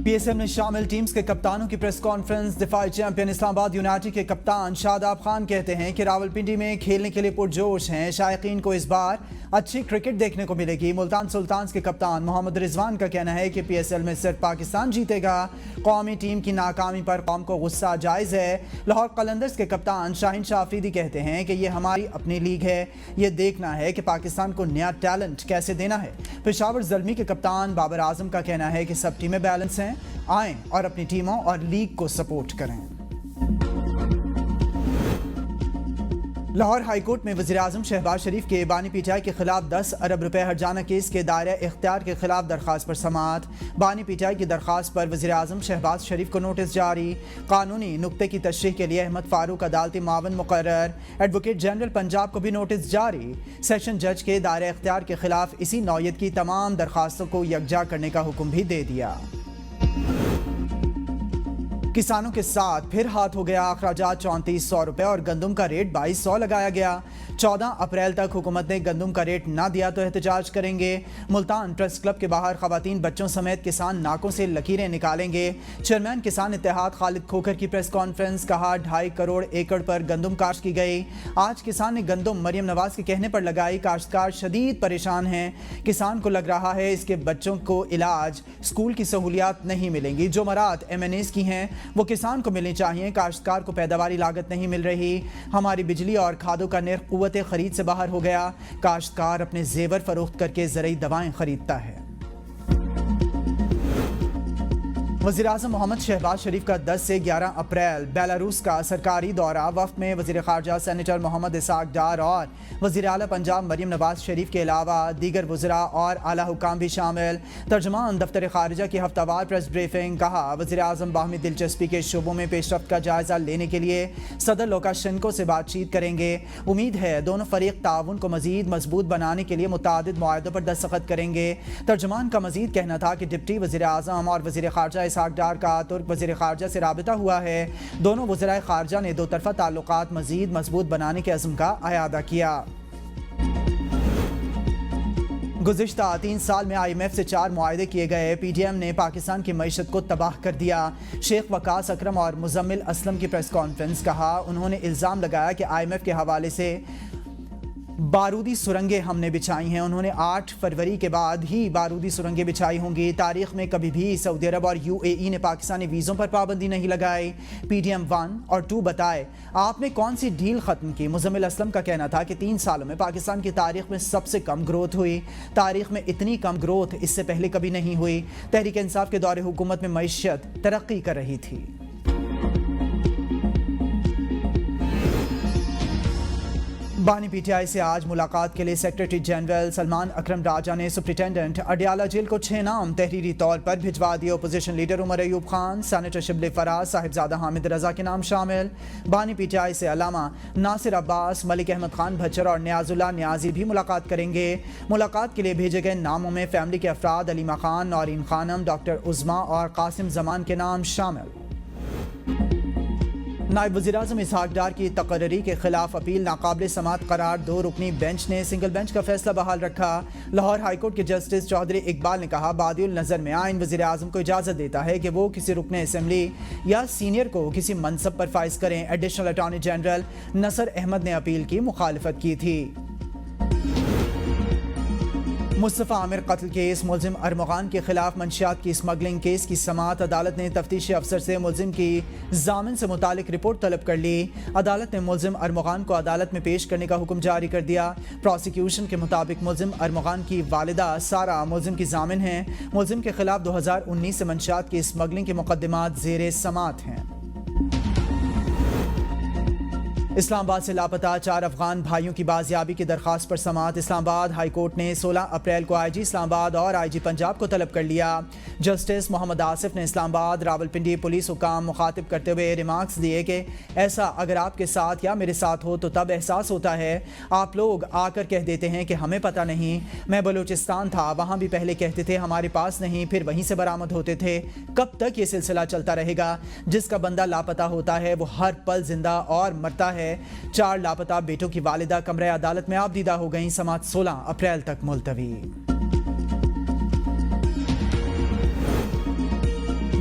PSM में शामिल teams के कप्तानों की प्रेस कॉन्फ्रेंस। दिफाई चैंपियन इस्लामाबाद यूनाइटेड के कप्तान शादाब खान कहते हैं कि रावलपिंडी में खेलने के लिए पुरजोश हैं। शायकीन को इस बार अच्छी क्रिकेट देखने को मिलेगी। मुल्तान सुल्तान्स के कप्तान मोहम्मद रिजवान का कहना है कि PSL में सिर्फ पाकिस्तान जीतेगा। कौमी टीम की नाकामी पर कौम को गुस्सा जायज़ है। लाहौर कलंदर्स के कप्तान शाहीन शाह अफरीदी कहते हैं कि ये हमारी अपनी लीग है, ये देखना है कि पाकिस्तान को नया टैलेंट कैसे देना है। पेशावर ज़ल्मी के कप्तान बाबर आजम का कहना है कि सब टीमें बैलेंस हैं, आएं और अपनी टीमों और लीग को सपोर्ट करें। लाहौर हाईकोर्ट में वज़ीर-ए-आज़म शहबाज शरीफ के बानी पीटीआई के खिलाफ 10 अरब रुपए हर्जाना केस के दायरा इख्तियार के खिलाफ दरखास्त पर समाअत। बानी पीटीआई की दरखास्त पर वज़ीर-ए-आज़म शहबाज शरीफ को नोटिस जारी। कानूनी नुक्ते की तशरीह के लिए अहमद फारूक अदालती मावन मुकर्रर। एडवोकेट जनरल पंजाब को भी नोटिस जारी। सेशन जज के दायरा इख्तियार के खिलाफ इसी नौयत की तमाम दरखास्तों को यकजा करने का हुक्म भी दे दिया। किसानों के साथ फिर हाथ हो गया। अखराजात 3400 रुपए और गंदम का रेट 2200 लगाया गया। 14 अप्रैल तक हुकूमत ने गंदम का रेट ना दिया तो एहतजाज करेंगे। मुल्तान प्रेस क्लब के बाहर खवातीन बच्चों समेत किसान नाकों से लकीरें निकालेंगे। चेयरमैन किसान इत्तेहाद खालिद खोखर की प्रेस कॉन्फ्रेंस। कहा 2.5 करोड़ एकड़ पर गंदम काश्त की गई। आज किसान ने गंदम मरियम नवाज के कहने पर लगाई। काश्तकार शदीद परेशान हैं। किसान को लग रहा है इसके बच्चों को इलाज, स्कूल की सहूलियात नहीं मिलेंगी। जो मरात MNAs की हैं वो किसान को मिलनी चाहिए। काश्तकार को पैदावारी लागत नहीं मिल रही। हमारी बिजली और खादों का निर्ख कुव्वत खरीद से बाहर हो गया। काश्तकार अपने जेवर फरोख्त करके ज़रूरी दवाएं खरीदता है। वज़ीर-ए-आज़म मोहम्मद शहबाज शरीफ का 10 से 11 अप्रैल बेलारूस का सरकारी दौरा। वफ़द में वज़ीर ख़ारजा सेनेटर मोहम्मद इसाक डार और वज़ीर आला पंजाब मरियम नवाज शरीफ के अलावा दीगर वज़रा और आला हुकाम भी शामिल। तर्जुमान दफ्तर ख़ारजा की हफ्तावार प्रेस ब्रीफिंग। कहा वज़ीर-ए-आज़म बाहमी दिलचस्पी के शोबों में पेशरफ्त का जायज़ा लेने के लिए सदर लुकाशेंको से बातचीत करेंगे। उम्मीद है दोनों फ़रीक ताउन को मज़ीद मजबूत बनाने के लिए मुतादिद मुआहदों पर दस्तखत करेंगे। तर्जुमान का मज़ीद कहना था कि डिप्टी वज़ीर-ए-आज़म और वज़ीर ख़ारजा इसाक डार का तुर्क वज़ीर ख़ारजा से राबिता हुआ है। दोनों वज़राए ख़ारजा ने दो तरफ़ा ताल्लुकात मज़ीद मजबूत बनाने के अज़्म का अयादा किया। गुज़िश्ता 3 साल में IMF से 4 मुआहदे किए गए। PDM ने पाकिस्तान की मईशत को तबाह कर दिया। शेख वकास अकरम और मुज़म्मिल असलम की प्रेस कॉन्फ्रेंस। कहा उन्होंने इल्ज़ाम लगाया कि IMF के हवाले से बारूदी सुरंगें हमने बिछाई हैं। उन्होंने 8 फरवरी के बाद ही बारूदी सुरंगें बिछाई होंगी। तारीख में कभी भी सऊदी अरब और UAE ने पाकिस्तानी वीज़ों पर पाबंदी नहीं लगाई। PDM 1 और 2 बताए आपने कौन सी डील ख़त्म की। मुज़म्मिल असलम का कहना था कि 3 सालों में पाकिस्तान की तारीख में सबसे कम ग्रोथ हुई। तारीख में इतनी कम ग्रोथ इससे पहले कभी नहीं हुई। तहरीक इंसाफ के दौरे हुकूमत में मईशत तरक्की कर रही थी। बानी पीटीआई से आज मुलाकात के लिए सेक्रेटरी जनरल सलमान अकरम राजा ने सुप्रिटेंडेंट अडियाला जेल को 6 नाम तहरीरी तौर पर भिजवा दिए। Opposition leader Umar Ayub Khan, senator Shibli Faraz, Sahibzada Hamid Raza के नाम शामिल। बानी पीटीआई से अलामा नासिर अब्बास, मलिक अहमद खान भच्चर और नियाजुल्लाह नियाजी भी मुलाकात करेंगे। मुलाकात के लिए भेजे गए नामों में फैमिली के अफराद अलीमा खान, नौरीन खानम, डॉक्टर उज़मा और कासिम जमान के नाम शामिल। नायब वज़ीर-ए-आज़म इसहाक डार की तकर्री के खिलाफ अपील नाकाबिल समात करार। 2 रुकनी बेंच ने सिंगल बेंच का फैसला बहाल रखा। लाहौर हाईकोर्ट के जस्टिस चौधरी इकबाल ने कहा बादिउल नज़र में आइन वज़ीर-ए-आज़म को इजाज़त देता है कि वो किसी रुकने असम्बली या सीनियर को किसी मनसब पर फाइज करें। एडिशनल अटॉर्नी जनरल नसर अहमद ने अपील की मुखालफत की थी। मुस्तफ़ा आमिर कत्ल केस। मुलजिम अरमगान के खिलाफ मंशियात की स्मगलिंग केस की समाअत। अदालत ने तफ्तीशी अफसर से मुलजिम की जामिन से मुतालिक रिपोर्ट तलब कर ली। अदालत ने मुलजिम अरमगान को अदालत में पेश करने का हुक्म जारी कर दिया। प्रोसिक्यूशन के मुताबिक मुलजिम अरमगान की वालिदा सारा मुलजिम की जामिन हैं। मुलजिम के खिलाफ 2019 से मंशियात की स्मगलिंग के मुकदमात ज़ेरे समाअत हैं। इस्लामाबाद से लापता 4 अफगान भाइयों की बाजियाबी की दरख्वास्त पर समाअत। इस्लामाबाद हाई कोर्ट ने 16 अप्रैल को IG इस्लामाबाद और IG पंजाब को तलब कर लिया। जस्टिस मोहम्मद आसिफ ने इस्लामाबाद रावलपिंडी पुलिस हुकाम मुखातिब करते हुए रिमार्क्स दिए कि ऐसा अगर आपके साथ या मेरे साथ हो तो तब एहसास होता है। आप लोग आकर कह देते हैं कि हमें पता नहीं। मैं बलूचिस्तान था, वहाँ भी पहले कहते थे हमारे पास नहीं, फिर वहीं से बरामद होते थे। कब तक ये सिलसिला चलता रहेगा? जिसका बंदा लापता होता है वो हर पल जिंदा और मरता है। 4 लापता बेटों की वालिदा कमरे अदालत में आबदीदा हो गईं। समाअत 16 अप्रैल तक मुलतवी।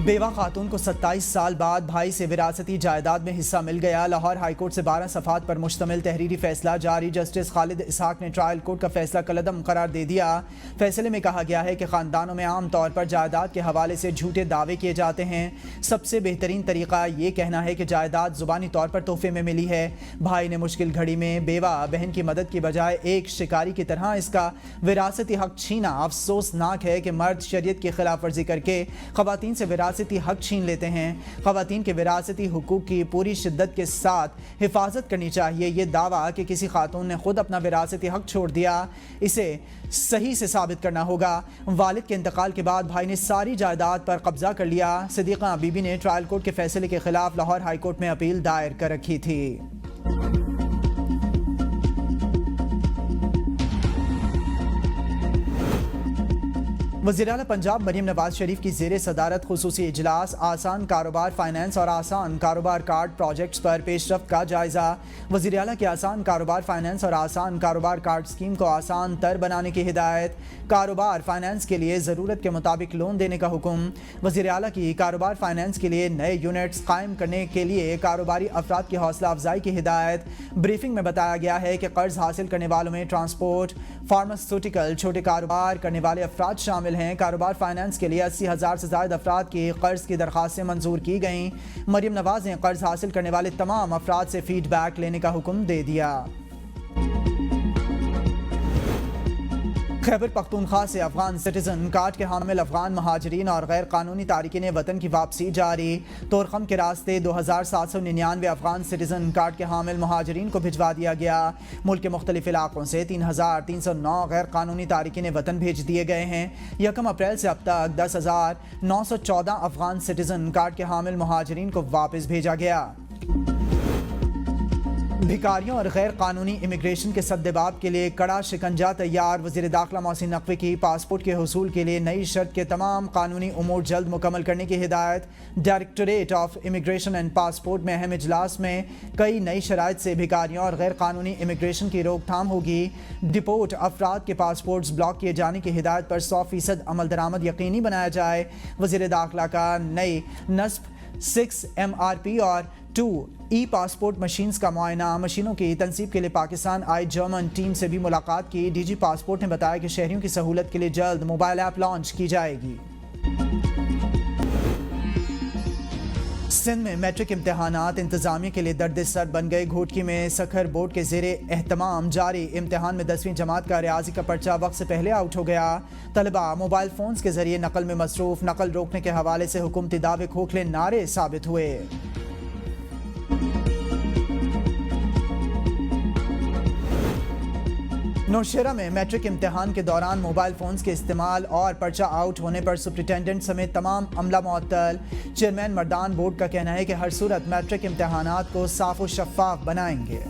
بیوہ خاتون کو 27 سال بعد بھائی سے وراثتی جائیداد میں حصہ مل گیا۔ لاہور ہائی کورٹ سے 12 صفحات پر مشتمل تحریری فیصلہ جاری۔ جسٹس خالد اسحاق نے ٹرائل کورٹ کا فیصلہ کالعدم قرار دے دیا۔ فیصلے میں کہا گیا ہے کہ خاندانوں میں عام طور پر جائیداد کے حوالے سے جھوٹے دعوے کیے جاتے ہیں۔ سب سے بہترین طریقہ یہ کہنا ہے کہ جائیداد زبانی طور پر تحفے میں ملی ہے۔ بھائی نے مشکل گھڑی میں بیوہ بہن کی مدد کی بجائے ایک شکاری کی طرح اس کا وراثتی حق چھینا۔ افسوسناک ہے کہ مرد شریعت کی خلاف ورزی کر کے خواتین سے وراثتی حق چھین لیتے ہیں۔ خواتین کے وراثتی حقوق کی پوری شدت کے ساتھ حفاظت کرنی چاہیے۔ یہ دعویٰ کہ کسی خاتون نے خود اپنا وراثتی حق چھوڑ دیا، اسے صحیح سے ثابت کرنا ہوگا۔ والد کے انتقال کے بعد بھائی نے ساری جائیداد پر قبضہ کر لیا۔ صدیقہ بی بی نے ٹرائل کورٹ کے فیصلے کے خلاف لاہور ہائی کورٹ میں اپیل دائر کر رکھی تھی۔ وزیراعلیٰ پنجاب مریم نواز شریف کی زیر صدارت خصوصی اجلاس آسان کاروبار فائنانس اور آسان کاروبار کارڈ پروجیکٹس پر پیش رفت کا جائزہ۔ وزیراعلیٰ کی آسان کاروبار فائنانس اور آسان کاروبار کارڈ اسکیم کو آسان تر بنانے کی ہدایت۔ کاروبار فائنانس کے لیے ضرورت کے مطابق لون دینے کا حکم۔ وزیراعلیٰ کی کاروبار فائنانس کے لیے نئے یونٹس قائم کرنے کے لیے کاروباری افراد کی حوصلہ افزائی کی ہدایت۔ بریفنگ میں بتایا گیا ہے کہ قرض حاصل کرنے والوں میں ٹرانسپورٹ، فارماسیوٹیکل، چھوٹے کاروبار کرنے والے افراد شامل ہیں۔ کاروبار فائنانس کے لیے 80,000 سے زائد افراد کی قرض کی درخواستیں منظور کی گئیں۔ مریم نواز نے قرض حاصل کرنے والے تمام افراد سے فیڈ بیک لینے کا حکم دے دیا۔ خیبر پختونخوا سے افغان سٹیزن کارڈ کے حامل افغان مہاجرین اور غیر قانونی تارکین وطن کی واپسی جاری۔ طورخم کے راستے 2799 افغان سٹیزن کارڈ کے حامل مہاجرین کو بھجوا دیا گیا۔ ملک کے مختلف علاقوں سے 3309 غیر قانونی تارکین وطن بھیج دیے گئے ہیں۔ 1 اپریل سے اب تک 10,914 افغان سٹیزن کارڈ کے حامل مہاجرین کو واپس بھیجا گیا۔ بھکاریوں اور غیر قانونی امیگریشن کے سدباب کے لیے کڑا شکنجہ تیار۔ وزیر داخلہ محسن نقوی کی پاسپورٹ کے حصول کے لیے نئی شرط کے تمام قانونی امور جلد مکمل کرنے کی ہدایت۔ Directorate of immigration and passport میں اہم اجلاس میں کئی نئی شرائط سے بھکاریوں اور غیر قانونی امیگریشن کی روک تھام ہوگی۔ ڈپورٹ افراد کے پاسپورٹس بلاک کیے جانے کی ہدایت پر 100% عمل درآمد یقینی بنایا جائے۔ وزیر داخلہ کا نئی نصب 6 MRP اور 2 ای پاسپورٹ مشینز کا معائنہ۔ مشینوں کی تنصیب کے لیے پاکستان آئی جرمن ٹیم سے بھی ملاقات کی۔ ڈی جی پاسپورٹ نے بتایا کہ شہریوں کی سہولت کے لیے جلد موبائل ایپ لانچ کی جائے گی۔ سندھ میں میٹرک امتحانات انتظامیہ کے لیے درد سر بن گئے۔ گھوٹکی میں سکھر بورڈ کے زیر اہتمام جاری امتحان میں 10ویں جماعت کا ریاضی کا پرچہ وقت سے پہلے آؤٹ ہو گیا۔ طلبہ موبائل فونز کے ذریعے نقل میں مصروف۔ نقل روکنے کے حوالے سے حکومتی دعوے کھوکھلے نعرے ثابت ہوئے۔ نوشہرہ میں میٹرک امتحان کے دوران موبائل فونز کے استعمال اور پرچہ آؤٹ ہونے پر سپرنٹینڈنٹ سمیت تمام عملہ معطل۔ چیئرمین مردان بورڈ کا کہنا ہے کہ ہر صورت میٹرک امتحانات کو صاف و شفاف بنائیں گے۔